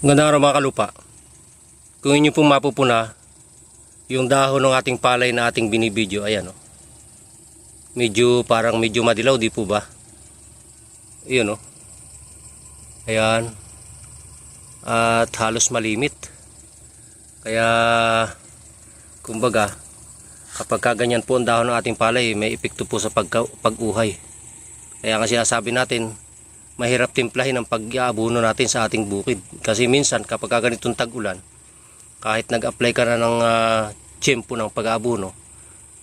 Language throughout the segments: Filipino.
Magandang araw mga kalupa. Kung inyo pong mapupuna yung dahon ng ating palay na ating binibidyo, ayan o. Parang medyo madilaw, di po ba? Ayan o. Ayan. At halos malimit. Kaya kumbaga kapag kaganyan po ang dahon ng ating palay, may epekto po sa pag-uhay. Kaya kasi sinasabi natin, mahirap timplahin ang pag-aabuno natin sa ating bukid. Kasi minsan kapag ganitong tag-ulan, kahit nag-apply ka na ng tiyempo ng pag-aabuno,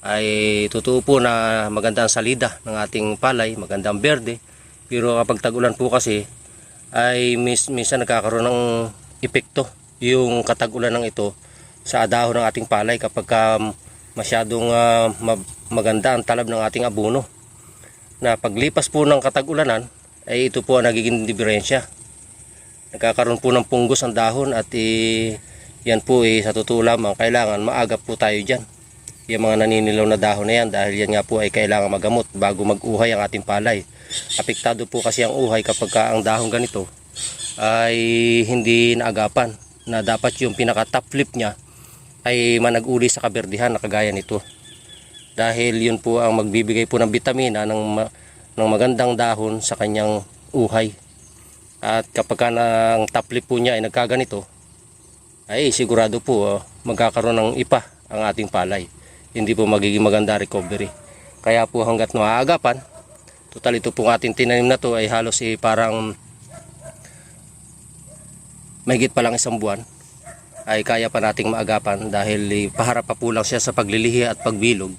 ay totoo po na maganda ang salida ng ating palay, maganda ang berde. Pero kapag tag-ulan po kasi, ay minsan nagkakaroon ng epekto yung katag-ulan ng ito sa dahon ng ating palay kapag masyadong maganda ang talab ng ating abuno. Na paglipas po ng katag-ulanan, ay ito po ang nagiging diferensya. Nagkakaroon po ng punggos ang dahon at yan po sa totoo lamang kailangan maagap po tayo dyan. Yung mga naninilaw na dahon na yan, dahil yan nga po ay kailangan magamot bago mag-uhay ang ating palay. Apektado po kasi ang uhay kapag ang dahon ganito ay hindi naagapan, na dapat yung pinaka-top flip niya ay manag-uli sa kaberdihan na kagaya nito. Dahil yun po ang magbibigay po ng bitamina ng magandang dahon sa kanyang uhay. At kapag ang top lip po niya ay nagkaganito, ay sigurado po magkakaroon ng ipa ang ating palay. Hindi po magiging maganda recovery. Kaya po hanggat maaagapan, total ito pong ating tinanim na to ay halos parang mahigit pa lang 1 buwan, ay kaya pa nating maagapan dahil paharap pa po lang siya sa paglilihi at pagbilog,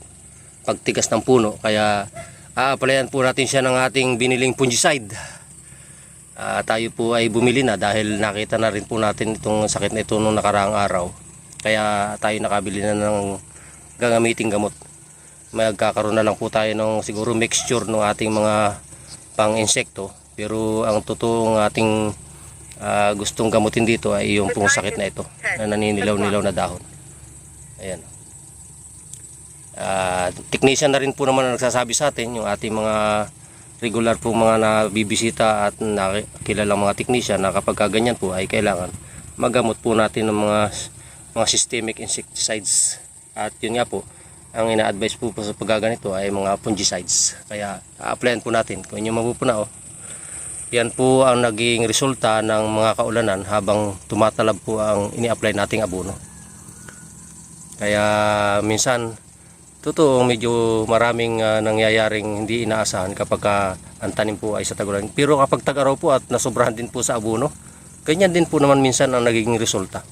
pagtigas ng puno. Kaya aapalayan po natin siya ng ating biniling fungicide. Tayo po ay bumili na dahil nakita na rin po natin itong sakit na ito nung nakaraang araw. Kaya tayo nakabili na ng gagamiting gamot. Magkakaroon na lang po tayo ng siguro mixture ng ating mga pang-insekto. Pero ang totoong ating gustong gamutin dito ay yung pong sakit na ito na naninilaw-nilaw na dahon. Ayan. Technician na rin po naman ang nagsasabi sa atin, yung ating mga regular po mga nabibisita at nakilalang mga technician, na kapag ganyan po ay kailangan magamot po natin ng mga systemic insecticides. At yun nga po, ang ina-advise po sa paggaganito ay mga fungicides. Kaya a-applyan po natin kung inyo mapupuna. Yan po ang naging resulta ng mga kaulanan habang tumatalab po ang ini-apply nating abono. Kaya minsan totoo, medyo maraming nangyayaring hindi inaasahan kapag ang tanim po ay sa tag-ulan. Pero kapag tag-araw po at nasobrahan din po sa abono, ganyan din po naman minsan ang nagiging resulta.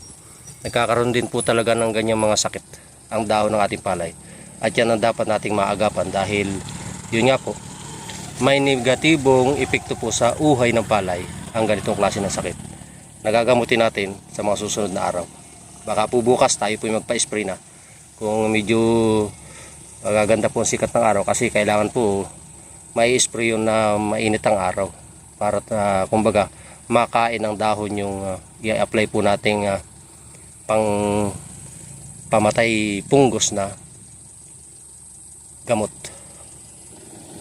Nagkakaroon din po talaga ng ganyang mga sakit ang dahon ng ating palay. At yan ang dapat nating maagapan dahil yun nga po, may negatibong epekto po sa uhay ng palay ang ganitong klase ng sakit. Nagagamutin natin sa mga susunod na araw. Baka po bukas tayo po magpa-spray na kung medyo magaganda po ang sikat ng araw, kasi kailangan po may spray yun na mainit ang araw para kumbaga makain ng dahon yung i-apply po nating pang pamatay punggos na gamot.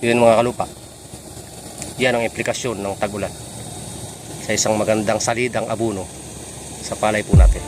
Yun mga kalupa, yan ang implikasyon ng tag-ulan sa isang magandang salidang abuno sa palay po natin.